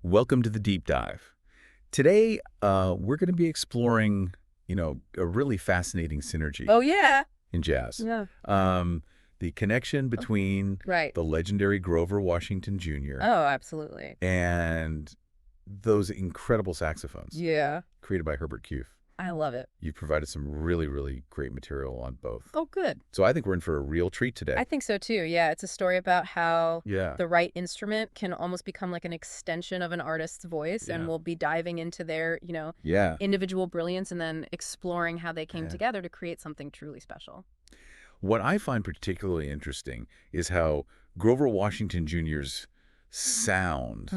Welcome to the deep dive. Today, we're going to be exploring, a really fascinating synergy Oh, yeah. in jazz. Yeah. The connection between Right. the legendary Grover Washington Jr. Oh, absolutely. and those incredible saxophones Yeah. created by Herbert Couf. I love it. You've provided some really, really great material on both. Oh, good. So I think we're in for a real treat today. I think so, too. Yeah, it's a story about how Yeah. the right instrument can almost become like an extension of an artist's voice, Yeah. and we'll be diving into their, Yeah. individual brilliance and then exploring how they came Yeah. together to create something truly special. What I find particularly interesting is how Grover Washington Jr.'s sound,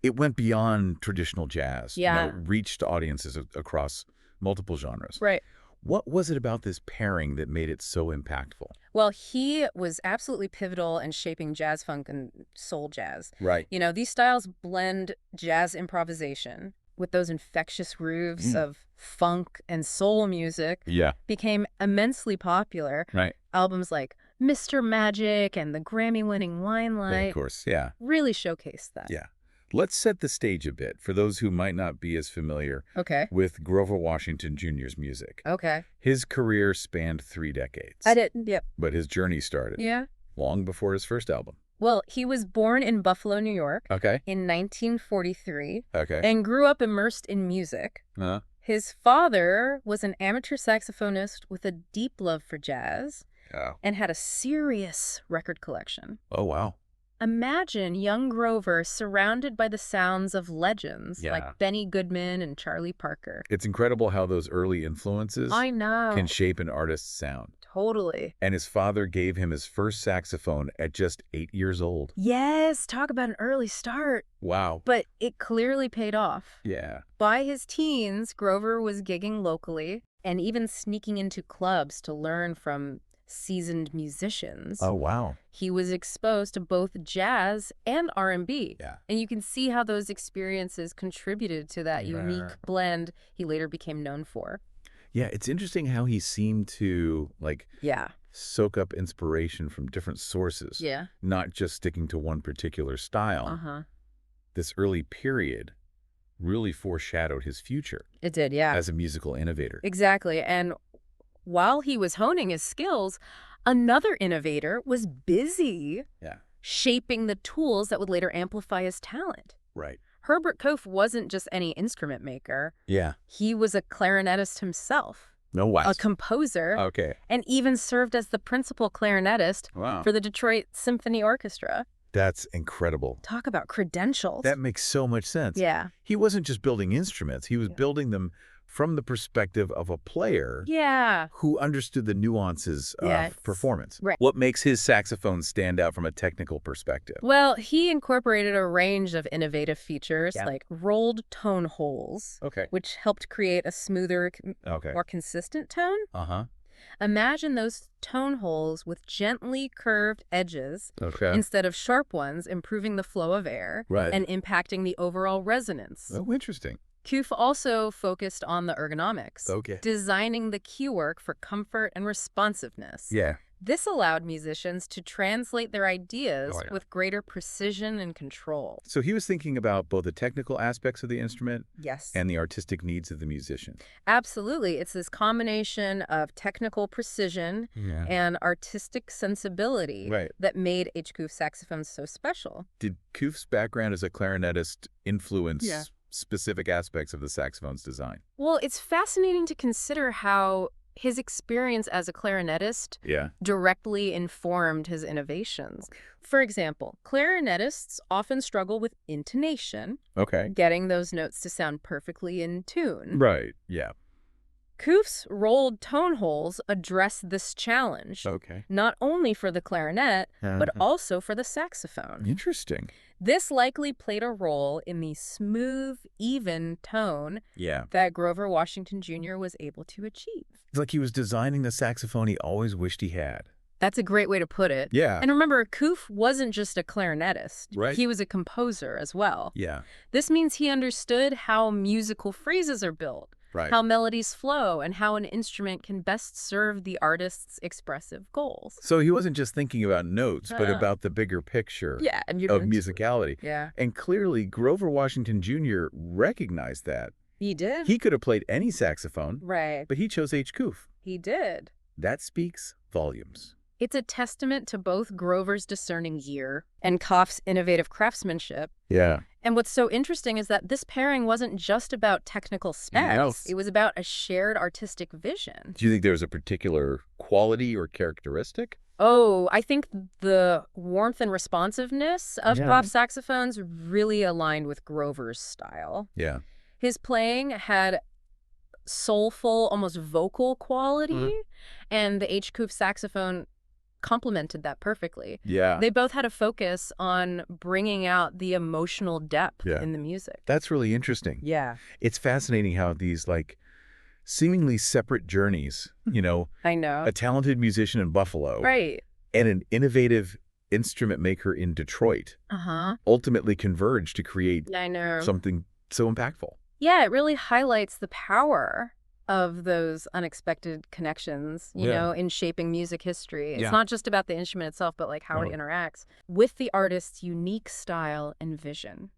it went beyond traditional jazz. Yeah. Reached audiences across multiple genres. Right. What was it about this pairing that made it so impactful? Well, he was absolutely pivotal in shaping jazz funk and soul jazz. Right. These styles blend jazz improvisation with those infectious grooves of funk and soul music, Yeah. became immensely popular. Right. Albums like Mister Magic and the Grammy-winning Winelight Of course. Yeah. really showcased that. Yeah. Let's set the stage a bit for those who might not be as familiar Okay. with Grover Washington Jr.'s music. Okay. His career spanned 3 decades. I didn't. Yep. But his journey started Yeah. long before his first album. Well, he was born in Buffalo, New York Okay. in 1943 Okay. and grew up immersed in music. Uh, His father was an amateur saxophonist with a deep love for jazz oh. and had a serious record collection. Oh, wow. Imagine young Grover surrounded by the sounds of legends Yeah. like Benny Goodman and Charlie Parker. It's incredible how those early influences I know. can shape an artist's sound. Totally. And his father gave him his first saxophone at just 8 years old. Yes, talk about an early start. Wow. But it clearly paid off. Yeah. By his teens, Grover was gigging locally and even sneaking into clubs to learn from seasoned musicians. Oh, wow. He was exposed to both jazz and R&B. Yeah. And you can see how those experiences contributed to that unique blend he later became known for. Yeah, it's interesting how he seemed to, Yeah. soak up inspiration from different sources. Yeah. Not just sticking to one particular style. Uh-huh. This early period really foreshadowed his future It did, yeah. as a musical innovator. Exactly. And while he was honing his skills, another innovator was busy Yeah. shaping the tools that would later amplify his talent. Right. Herbert Couf wasn't just any instrument maker. Yeah. He was a clarinetist himself, No way. a composer, Okay. and even served as the principal clarinetist Wow. for the Detroit Symphony Orchestra. That's incredible. Talk about credentials. That makes so much sense. Yeah. He wasn't just building instruments. He was building them from the perspective of a player Yeah. who understood the nuances Yes. of performance. Right. What makes his saxophone stand out from a technical perspective? Well, he incorporated a range of innovative features Yeah. like rolled tone holes, Okay. which helped create a smoother, Okay. more consistent tone. Uh-huh. Imagine those tone holes with gently curved edges Okay. instead of sharp ones, improving the flow of air Right. and impacting the overall resonance. Oh, interesting. Couf also focused on the ergonomics, Okay. designing the keywork for comfort and responsiveness. Yeah. This allowed musicians to translate their ideas Oh, yeah. with greater precision and control. So he was thinking about both the technical aspects of the instrument Yes. and the artistic needs of the musician. Absolutely. It's this combination of technical precision Yeah. and artistic sensibility Right. that made H. Couf saxophones so special. Did Couf's background as a clarinetist influence Yeah. specific aspects of the saxophone's design? Well, it's fascinating to consider how his experience as a clarinetist Yeah. directly informed his innovations. For example, clarinetists often struggle with intonation, Okay. getting those notes to sound perfectly in tune. Right. Yeah. Couf's rolled tone holes address this challenge, Okay. not only for the clarinet, but Uh-huh. also for the saxophone. Interesting. This likely played a role in the smooth, even tone Yeah. that Grover Washington Jr. was able to achieve. It's like he was designing the saxophone he always wished he had. That's a great way to put it. Yeah. And remember, Couf wasn't just a clarinetist. Right. He was a composer as well. Yeah. This means he understood how musical phrases are built, Right. how melodies flow, and how an instrument can best serve the artist's expressive goals. So he wasn't just thinking about notes, but about the bigger picture Yeah, of musicality. Yeah. And clearly, Grover Washington Jr. recognized that. He did. He could have played any saxophone, Right. but he chose H. Couf. He did. That speaks volumes. It's a testament to both Grover's discerning ear and Couf's innovative craftsmanship. Yeah. And what's so interesting is that this pairing wasn't just about technical specs. It was about a shared artistic vision. Do you think there was a particular quality or characteristic? Oh, I think the warmth and responsiveness of Couf's saxophones really aligned with Grover's style. Yeah. His playing had soulful, almost vocal quality, and the H. Couf saxophone complemented that perfectly. Yeah. They both had a focus on bringing out the emotional depth in the music. That's really interesting. Yeah. It's fascinating how these, like, seemingly separate journeys, you know, I know. a talented musician in Buffalo Right. and an innovative instrument maker in Detroit ultimately converge to create I know. something so impactful. Yeah, it really highlights the power of those unexpected connections, you know, in shaping music history. It's not just about the instrument itself, but like how it interacts with the artist's unique style and vision.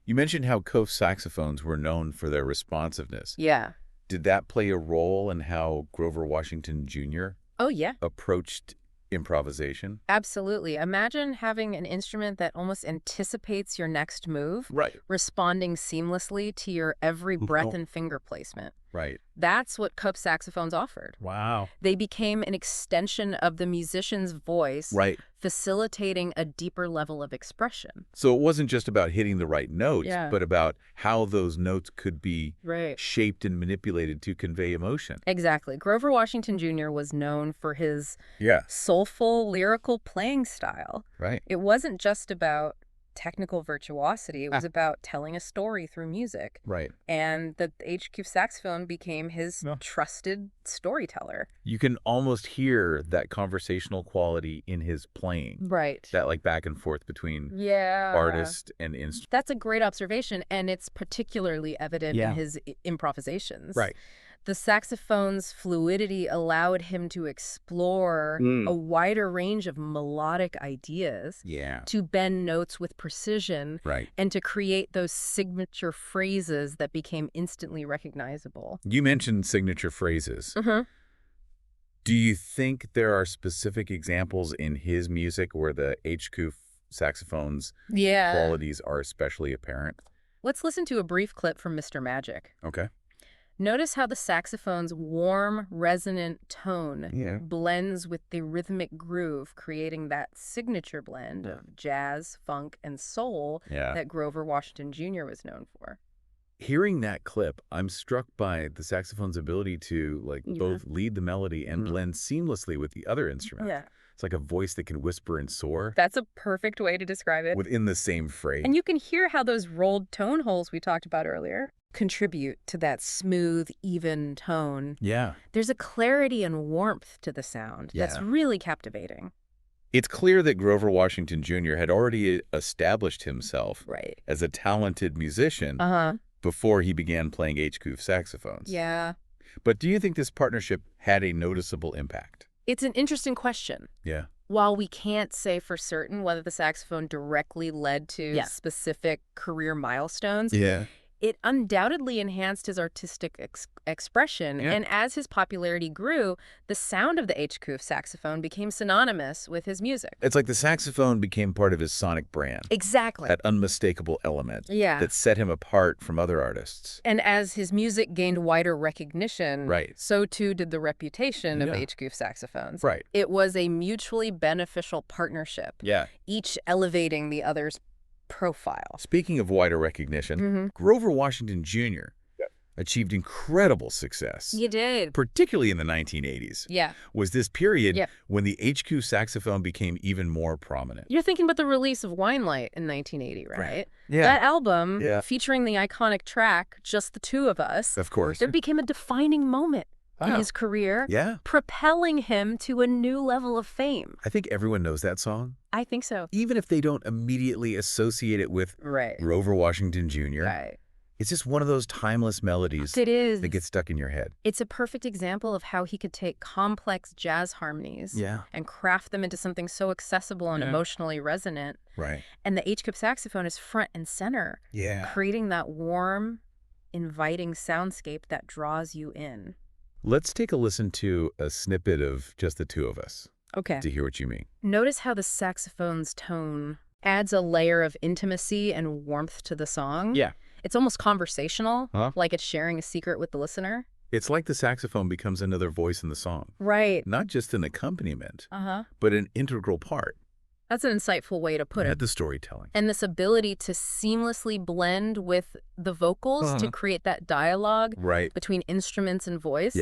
You mentioned how Couf saxophones were known for their responsiveness. Yeah. Did that play a role in how Grover Washington Jr. Oh, yeah. approached improvisation? Absolutely. Imagine having an instrument that almost anticipates your next move, Right. responding seamlessly to your every breath and finger placement. Right. That's what Couf saxophones offered. Wow. They became an extension of the musician's voice, Right. facilitating a deeper level of expression. So it wasn't just about hitting the right notes, Yeah. but about how those notes could be Right. shaped and manipulated to convey emotion. Exactly. Grover Washington Jr. was known for his Yeah. soulful, lyrical playing style. Right. It wasn't just about technical virtuosity. It was about telling a story through music. Right. And the H.Q. saxophone became his trusted storyteller. You can almost hear that conversational quality in his playing. Right. That like back and forth between Yeah. artist and instrument. That's a great observation, and it's particularly evident in his improvisations. Right. The saxophone's fluidity allowed him to explore a wider range of melodic ideas, Yeah. to bend notes with precision, Right. and to create those signature phrases that became instantly recognizable. You mentioned signature phrases. Do you think there are specific examples in his music where the H. Couf saxophone's qualities are especially apparent? Let's listen to a brief clip from Mr. Magic. Okay. Notice how the saxophone's warm, resonant tone Yeah. blends with the rhythmic groove, creating that signature blend of jazz, funk, and soul Yeah. that Grover Washington Jr. was known for. Hearing that clip, I'm struck by the saxophone's ability to like both lead the melody and blend seamlessly with the other instruments. Yeah. It's like a voice that can whisper and soar That's a perfect way to describe it. within the same phrase. And you can hear how those rolled tone holes we talked about earlier contribute to that smooth, even tone. Yeah. There's a clarity and warmth to the sound that's really captivating. It's clear that Grover Washington Jr. had already established himself as a talented musician before he began playing H. Couf saxophones. Yeah. But do you think this partnership had a noticeable impact? It's an interesting question. Yeah. While we can't say for certain whether the saxophone directly led to specific career milestones, Yeah. it undoubtedly enhanced his artistic expression. Yeah. And as his popularity grew, the sound of the H. Couf saxophone became synonymous with his music. It's like the saxophone became part of his sonic brand. Exactly. That unmistakable element Yeah. that set him apart from other artists. And as his music gained wider recognition, so too did the reputation of H. Couf saxophones. Right. It was a mutually beneficial partnership, Yeah. each elevating the other's profile. Speaking of wider recognition, Grover Washington Jr. achieved incredible success. You did. Particularly in the 1980s. Yeah. Was this period when the HQ saxophone became even more prominent. You're thinking about the release of Winelight in 1980, right? Yeah. That album, Yeah. featuring the iconic track, Just the Two of Us, Of course. it became a defining moment in Wow. his career, Yeah. propelling him to a new level of fame. I think everyone knows that song. I think so. Even if they don't immediately associate it with Right. Grover Washington Jr. Right. It's just one of those timeless melodies It is. that gets stuck in your head. It's a perfect example of how he could take complex jazz harmonies and craft them into something so accessible and emotionally resonant. Right. And the H. Couf saxophone is front and center, creating that warm, inviting soundscape that draws you in. Let's take a listen to a snippet of just the two of us. Okay. To hear what you mean. Notice how the saxophone's tone adds a layer of intimacy and warmth to the song. Yeah. It's almost conversational, like it's sharing a secret with the listener. It's like the saxophone becomes another voice in the song. Right. Not just an accompaniment, but an integral part. That's an insightful way to put it. The storytelling. And this ability to seamlessly blend with the vocals to create that dialogue between instruments and voice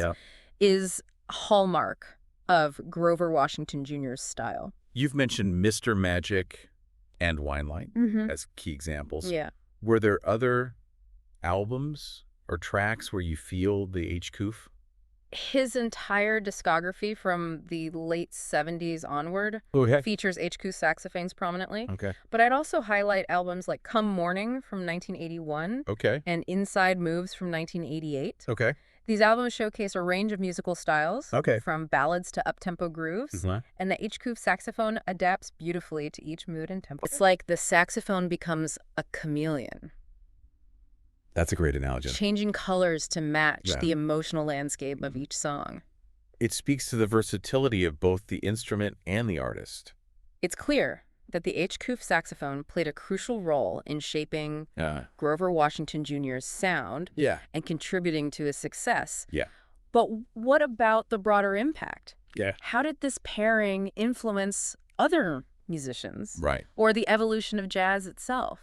is a hallmark of Grover Washington Jr.'s style. You've mentioned Mr. Magic and Winelight as key examples. Yeah. Were there other albums or tracks where you feel the H. Couf? His entire discography from the late 70s onward features H. Couf saxophones prominently. Okay. But I'd also highlight albums like Come Morning from 1981 and Inside Moves from 1988. Okay. These albums showcase a range of musical styles, from ballads to up-tempo grooves, and the H. Couf saxophone adapts beautifully to each mood and tempo. It's like the saxophone becomes a chameleon. That's a great analogy. Changing colors to match the emotional landscape of each song. It speaks to the versatility of both the instrument and the artist. It's clear that the H. Couf saxophone played a crucial role in shaping Grover Washington Jr.'s sound and contributing to his success. But what about the broader impact? How did this pairing influence other musicians? Or the evolution of jazz itself?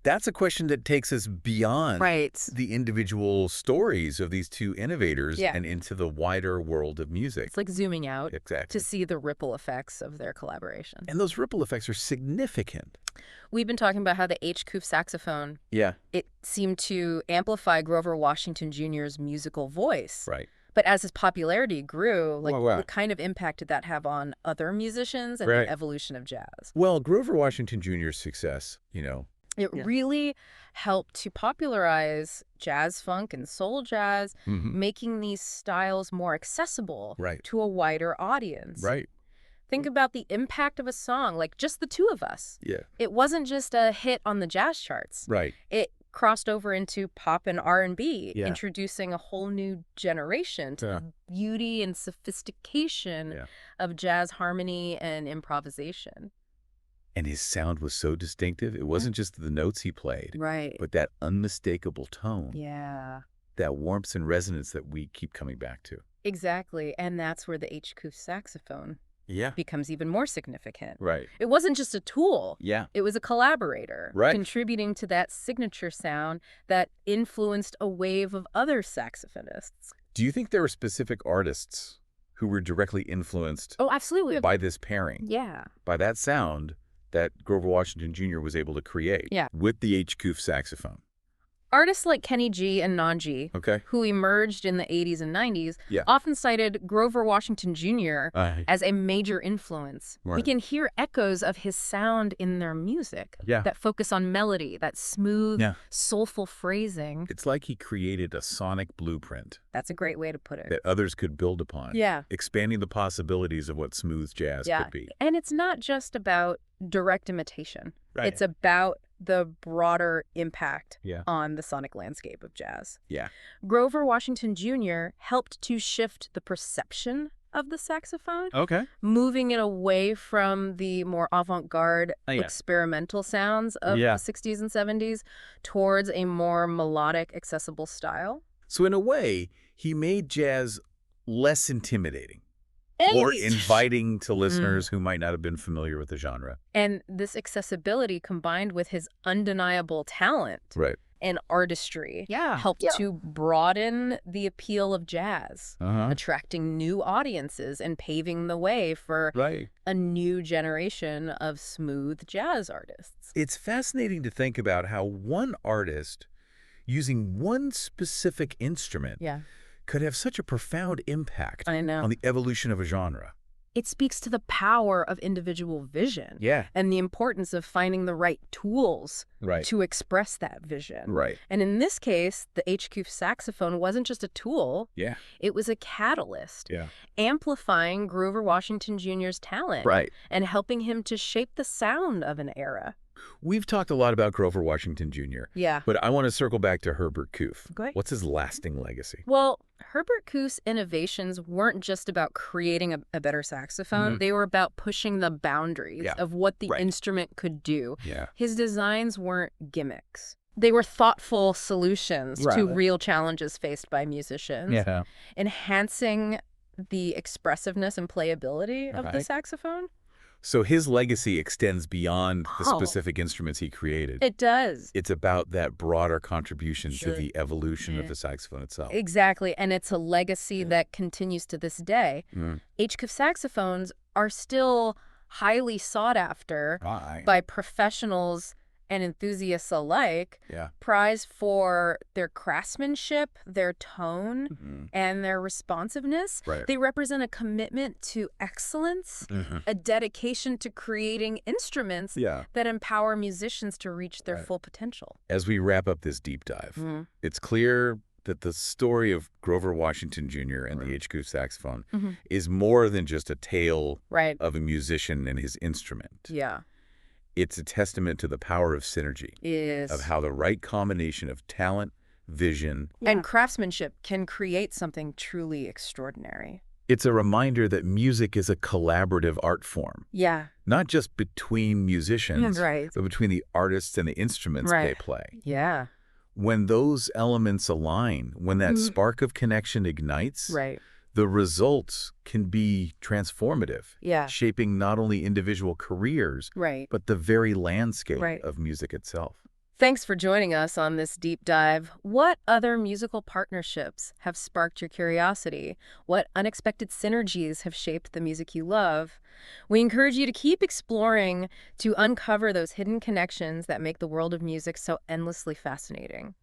That's a question that takes us beyond the individual stories of these two innovators and into the wider world of music. It's like zooming out to see the ripple effects of their collaboration. And those ripple effects are significant. We've been talking about how the H. Couf saxophone, it seemed to amplify Grover Washington Jr.'s musical voice. But as his popularity grew, what kind of impact did that have on other musicians and the evolution of jazz? Well, Grover Washington Jr.'s success, it really helped to popularize jazz funk and soul jazz, making these styles more accessible to a wider audience. Think about the impact of a song, like just the two of us. It wasn't just a hit on the jazz charts. It crossed over into pop and R&B, introducing a whole new generation to the beauty and sophistication of jazz harmony and improvisation. And his sound was so distinctive. It wasn't just the notes he played, but that unmistakable tone. That warmth and resonance that we keep coming back to. Exactly. And that's where the H. Couf saxophone becomes even more significant. It wasn't just a tool. It was a collaborator contributing to that signature sound that influenced a wave of other saxophonists. Do you think there were specific artists who were directly influenced absolutely. By this pairing? By that sound that Grover Washington Jr. was able to create with the H. Couf saxophone. Artists like Kenny G and Nanji, who emerged in the 80s and 90s, often cited Grover Washington Jr. As a major influence. We can hear echoes of his sound in their music that focus on melody, that smooth, soulful phrasing. It's like he created a sonic blueprint. That's a great way to put it. That others could build upon. Expanding the possibilities of what smooth jazz could be. And it's not just about direct imitation. It's about the broader impact on the sonic landscape of jazz. Grover Washington Jr. helped to shift the perception of the saxophone, moving it away from the more avant-garde experimental sounds of the 60s and 70s towards a more melodic, accessible style. So in a way, he made jazz less intimidating. Or inviting to listeners who might not have been familiar with the genre. And this accessibility combined with his undeniable talent and artistry helped to broaden the appeal of jazz, attracting new audiences and paving the way for a new generation of smooth jazz artists. It's fascinating to think about how one artist, using one specific instrument, could have such a profound impact on the evolution of a genre. it speaks to the power of individual vision. Yeah. And the importance of finding the right tools Right. to express that vision. Right. And in this case, the H. Couf saxophone wasn't just a tool. Yeah. It was a catalyst. Yeah. Amplifying Grover Washington Jr.'s talent. Right. And helping him to shape the sound of an era. We've talked a lot about Grover Washington Jr. Yeah. But I want to circle back to Herbert Couf. Okay. What's his lasting legacy? Well, Herbert Couf's innovations weren't just about creating a better saxophone. Mm-hmm. They were about pushing the boundaries of what the instrument could do. Yeah. His designs weren't gimmicks. They were thoughtful solutions to real challenges faced by musicians, enhancing the expressiveness and playability of the saxophone. So his legacy extends beyond the specific instruments he created. It does. It's about that broader contribution to the evolution of the saxophone itself. Exactly, and it's a legacy that continues to this day. H. Couf saxophones are still highly sought after by professionals and enthusiasts alike, prized for their craftsmanship, their tone, and their responsiveness. They represent a commitment to excellence, a dedication to creating instruments that empower musicians to reach their full potential. As we wrap up this deep dive, it's clear that the story of Grover Washington Jr. and the H. Couf saxophone is more than just a tale of a musician and his instrument. Yeah. It's a testament to the power of synergy, of how the right combination of talent, vision, and craftsmanship can create something truly extraordinary. It's a reminder that music is a collaborative art form. Yeah. Not just between musicians, but between the artists and the instruments they play. Yeah. When those elements align, when that spark of connection ignites, the results can be transformative, shaping not only individual careers, but the very landscape of music itself. Thanks for joining us on this deep dive. What other musical partnerships have sparked your curiosity? What unexpected synergies have shaped the music you love? We encourage you to keep exploring to uncover those hidden connections that make the world of music so endlessly fascinating.